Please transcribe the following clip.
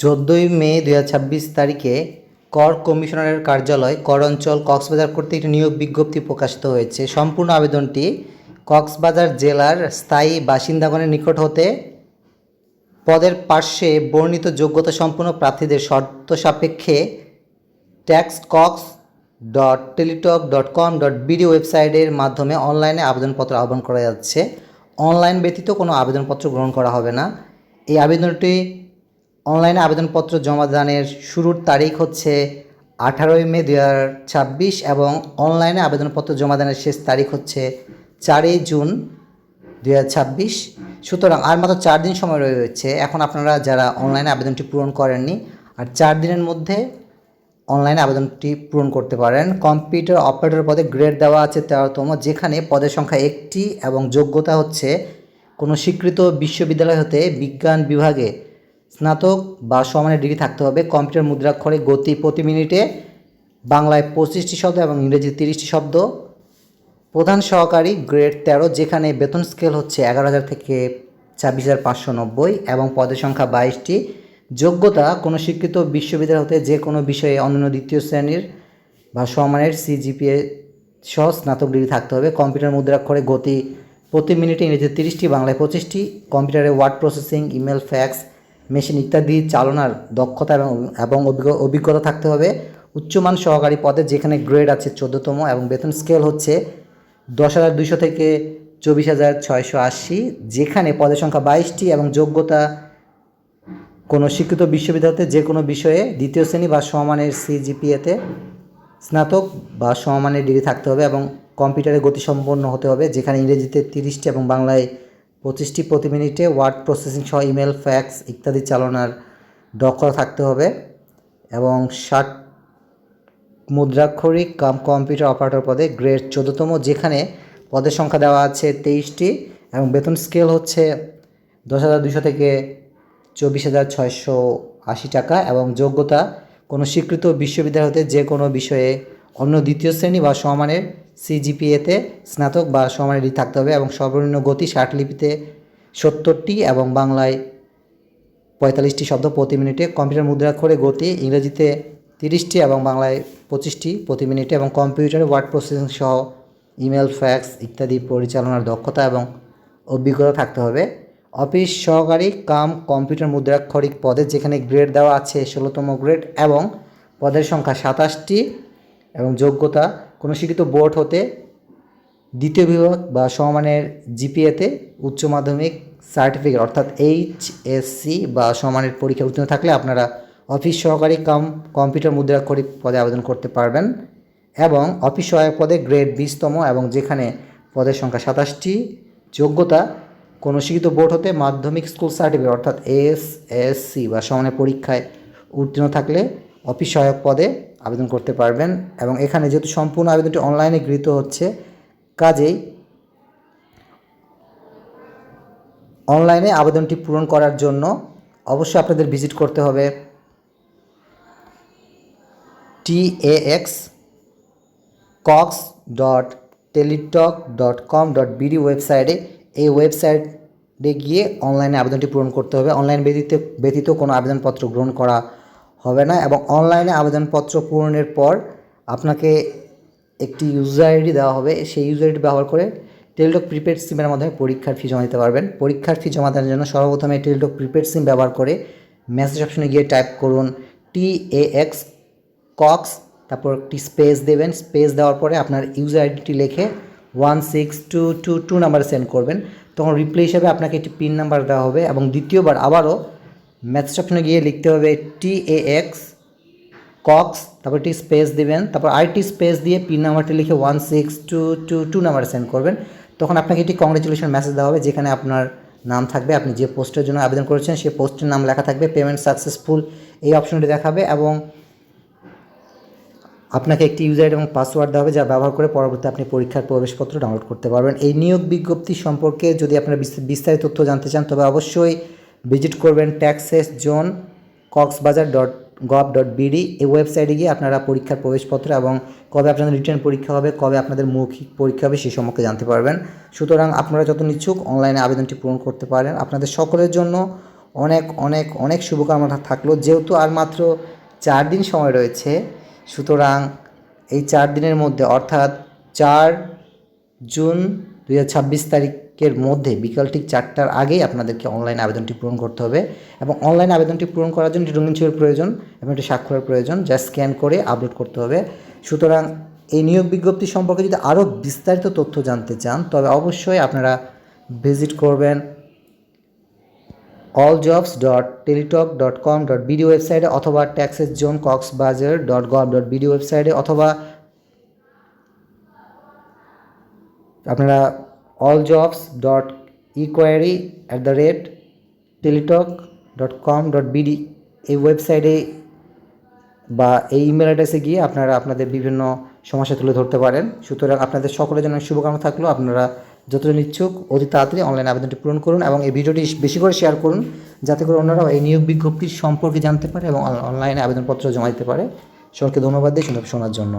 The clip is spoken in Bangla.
14 মে 2026 তারিখে কর কমিশনারের কার্যালয় কর অঞ্চল কক্সবাজার কর্তৃক একটি নিয়োগ বিজ্ঞপ্তি প্রকাশিত হয়েছে। সম্পূর্ণ আবেদনটি কক্সবাজার জেলার স্থায়ী বাসিন্দাগণের নিকট হতে পদের পার্শ্বে বর্ণিত যোগ্যতা সম্পন্ন প্রার্থীদের শর্ত সাপেক্ষে taxcox.teletalk.com.bd ওয়েবসাইটের মাধ্যমে অনলাইনে আবেদনপত্র আহ্বান করা যাচ্ছে। অনলাইন ব্যতীত কোনো আবেদনপত্র গ্রহণ করা হবে না। এই আবেদনটি অনলাইনে আবেদনপত্র জমাদানের শুরুর তারিখ হচ্ছে 18 মে 2026 এবং অনলাইনে আবেদনপত্র জমাদানের শেষ তারিখ হচ্ছে 4 জুন 2026। সুতরাং আর মাত্র 4 দিন সময় রয়েছে। এখন আপনারা যারা অনলাইনে আবেদনটি পূরণ করেননি আর 4 দিনের মধ্যে অনলাইনে আবেদনটি পূরণ করতে পারেন। কম্পিউটার অপারেটর পদে গ্রেড দেওয়া আছে 13তম, যেখানে পদের সংখ্যা 1টি এবং যোগ্যতা হচ্ছে কোনো স্বীকৃত বিশ্ববিদ্যালয় হতে বিজ্ঞান বিভাগে স্নাতক বা সমানের ডিগ্রি থাকতে হবে। কম্পিউটার মুদ্রাক্ষরে গতি প্রতি মিনিটে বাংলায় 25টি শব্দ এবং ইংরেজিতে 30টি শব্দ। প্রধান সহকারী গ্রেড 13, যেখানে বেতন স্কেল হচ্ছে 11,000 থেকে 24,590 এবং পদের সংখ্যা 22টি। যোগ্যতা কোনো স্বীকৃত বিশ্ববিদ্যালয় হতে যে কোনো বিষয়ে অন্যান্য দ্বিতীয় শ্রেণীর বা সমানের CGPA সহ স্নাতক ডিগ্রি থাকতে হবে। কম্পিউটার মুদ্রাক্ষরে গতি প্রতি মিনিটে ইংরেজিতে 30টি, বাংলায় 25টি। কম্পিউটারে word processing, email, fax machine ইত্যাদি চালনার দক্ষতা এবং অভিজ্ঞতা থাকতে হবে। উচ্চমান সহকারী পদে, যেখানে গ্রেড আছে 14তম এবং বেতন স্কেল হচ্ছে 10,200 থেকে 24,680, যেখানে পদের সংখ্যা 22টি এবং যোগ্যতা কোনো স্বীকৃত বিশ্ববিদ্যালয়তে যে কোনো বিষয়ে দ্বিতীয় শ্রেণী বা সমমানের CGPA-তে স্নাতক বা সমমানের ডিগ্রি থাকতে হবে এবং কম্পিউটারে গতিসম্পন্ন হতে হবে, যেখানে ইংরেজিতে 30টি এবং বাংলায় 25টি প্রতি মিনিটে। ওয়ার্ড প্রসেসিং সহ ইমেল, ফ্যাক্স ইত্যাদি চালনার দক্ষতা থাকতে হবে এবং 60 মুদ্রাক্ষরিক কম্পিউটার অপারেটর পদে গ্রেড 14তম, যেখানে পদের সংখ্যা দেওয়া আছে 23টি এবং বেতন স্কেল হচ্ছে 10,200 থেকে 24,680 টাকা এবং যোগ্যতা কোনো স্বীকৃত বিশ্ববিদ্যালয় হতে যে কোনো বিষয়ে অন্য দ্বিতীয় শ্রেণী বা সমমানের CGPA-তে স্নাতক বা সমমানের ডিগ্রি থাকতে হবে এবং সর্বনিম্ন গতি 60 লিপিতে 70টি এবং বাংলায় 45টি শব্দ প্রতি মিনিটে। কম্পিউটার মুদ্রাক্ষরে গতি ইংরেজিতে 30টি এবং বাংলায় 25টি প্রতি মিনিটে এবং কম্পিউটারে ওয়ার্ড প্রসেসিং সহ ইমেল, ফ্যাক্স ইত্যাদি পরিচালনার দক্ষতা এবং অভিজ্ঞতা থাকতে হবে। অফিস সহকারী কম্পিউটার মুদ্রাক্ষরিক পদে, যেখানে গ্রেড দেওয়া আছে 16তম গ্রেড এবং পদের সংখ্যা 27টি এবং যোগ্যতা কোনো স্বীকৃত বোর্ড হতে দ্বিতীয় বিভাগ বা সমমানের GPA-তে উচ্চ মাধ্যমিক সার্টিফিকেট অর্থাৎ HSC বা সমমানের পরীক্ষা উত্তীর্ণ থাকলে আপনারা অফিস সহকারী কম্পিউটার মুদ্রাক্ষরিক পদে আবেদন করতে পারবেন। এবং অফিস সহায়ক পদে গ্রেড 20তম এবং যেখানে পদের সংখ্যা 27টি, যোগ্যতা কোনো স্বীকৃত বোর্ড হতে মাধ্যমিক স্কুল সার্টিফিকেট অর্থাৎ SSC বা সমানের পরীক্ষায় উত্তীর্ণ থাকলে অফিস সহায়ক পদে আবেদন করতে পারবেন। এবং এখানে যেহেতু সম্পূর্ণ আবেদনটি অনলাইনে গৃহীত হচ্ছে, কাজেই অনলাইনে আবেদনটি পূরণ করার জন্য অবশ্যই আপনাদের ভিজিট করতে হবে taxcox.teletalk.com.bd ওয়েবসাইটে। এই ওয়েবসাইটে গিয়ে অনলাইনে আবেদনটি পূরণ করতে হবে। অনলাইন ব্যতীত কোনো আবেদনপত্র গ্রহণ করা হবে না এবং অনলাইনে আবেদনপত্র পূরণের পর আপনাকে একটি ইউজার আইডি দেওয়া হবে। সেই ইউজার আইডি ব্যবহার করে টেলিটক প্রিপেড সিমের মাধ্যমে পরীক্ষার ফি জমা দিতে পারবেন। পরীক্ষার ফি জমা দেওয়ার জন্য সর্বপ্রথমে টেলিটক প্রিপেড সিম ব্যবহার করে মেসেজ অপশনে গিয়ে টাইপ করুন TAXCOX, তারপর একটি স্পেস দেবেন। স্পেস দেওয়ার পরে আপনার ইউজার আইডিটি লিখে 16222 নাম্বারে সেন্ড করবেন। তখন রিপ্লাই হিসাবে আপনাকে একটি পিন নাম্বার দেওয়া হবে এবং দ্বিতীয়বার আবারও মেসেজ অপশনে গিয়ে লিখতে হবে TAXCOX, তারপর একটি স্পেস দেবেন, তারপর আরেকটি স্পেস দিয়ে পিন নাম্বারটি লিখে 16222 নাম্বারে সেন্ড করবেন। তখন আপনাকে একটি কংগ্রেচুলেশন মেসেজ দেওয়া হবে, যেখানে আপনার নাম থাকবে, আপনি যে পোস্টের জন্য আবেদন করেছেন সেই পোস্টের নাম লেখা থাকবে, পেমেন্ট সাকসেসফুল এই অপশনটি দেখাবে এবং আপনাকে একটি ইউজার আইডি এবং পাসওয়ার্ড দেওয়া হবে, যা ব্যবহার করে পরবর্তী আপনি পরীক্ষার প্রবেশপত্র ডাউনলোড করতে পারবেন। এই নিয়োগ বিজ্ঞপ্তি সম্পর্কে যদি আপনারা বিস্তারিত তথ্য জানতে চান, তবে অবশ্যই ভিজিট করবেন taxes.coxbazar.gov.bd এই ওয়েবসাইটে গিয়ে আপনারা পরীক্ষার প্রবেশপত্র এবং কবে আপনাদের রিটার্ন পরীক্ষা হবে, কবে আপনাদের মৌখিক পরীক্ষা হবে সেই সম্পর্কে জানতে পারবেন। সুতরাং আপনারা যত ইচ্ছুক অনলাইনে আবেদনটি পূরণ করতে পারেন। আপনাদের সকলের জন্য অনেক অনেক অনেক শুভকামনা থাকলো। যেহেতু আর মাত্র 4 দিন সময় রয়েছে, সুতরাং এই 4 দিনের মধ্যে অর্থাৎ 4 জুন 2026 তারিখের মধ্যে বিকাল ঠিক 4টার আগেই আপনাদেরকে অনলাইন আবেদনটি পূরণ করতে হবে। এবং অনলাইন আবেদনটি পূরণ করার জন্য একটি রঙিন ছবির প্রয়োজন এবং একটি স্বাক্ষরের প্রয়োজন, যা স্ক্যান করে আপলোড করতে হবে। সুতরাং এই নিয়োগ বিজ্ঞপ্তি সম্পর্কে যদি আরও বিস্তারিত তথ্য জানতে চান তবে অবশ্যই আপনারা ভিজিট করবেন alljobs.teletalk.com.bd ওয়েবসাইটে অথবা taxeszone.coxbazar.gov.bd ওয়েবসাইটে অথবা আপনারা alljobs.equery@teletalk.com.bd এই ওয়েবসাইটে বা এই ইমেল অ্যাড্রেসে গিয়ে আপনারা আপনাদের বিভিন্ন সমস্যা তুলে ধরতে পারেন। সুতরাং আপনাদের সকলের জন্য শুভকামনা থাকলো। আপনারা যতজন ইচ্ছুক অতি তাড়াতাড়ি অনলাইন আবেদনটি পূরণ করুন এবং এই ভিডিওটি বেশি করে শেয়ার করুন, যাতে করে অন্যরাও এই নিয়োগ বিজ্ঞপ্তির সম্পর্কে জানতে পারে এবং অনলাইনে আবেদনপত্র জমা দিতে পারে। সকলকে ধন্যবাদ দিই শোনার জন্য।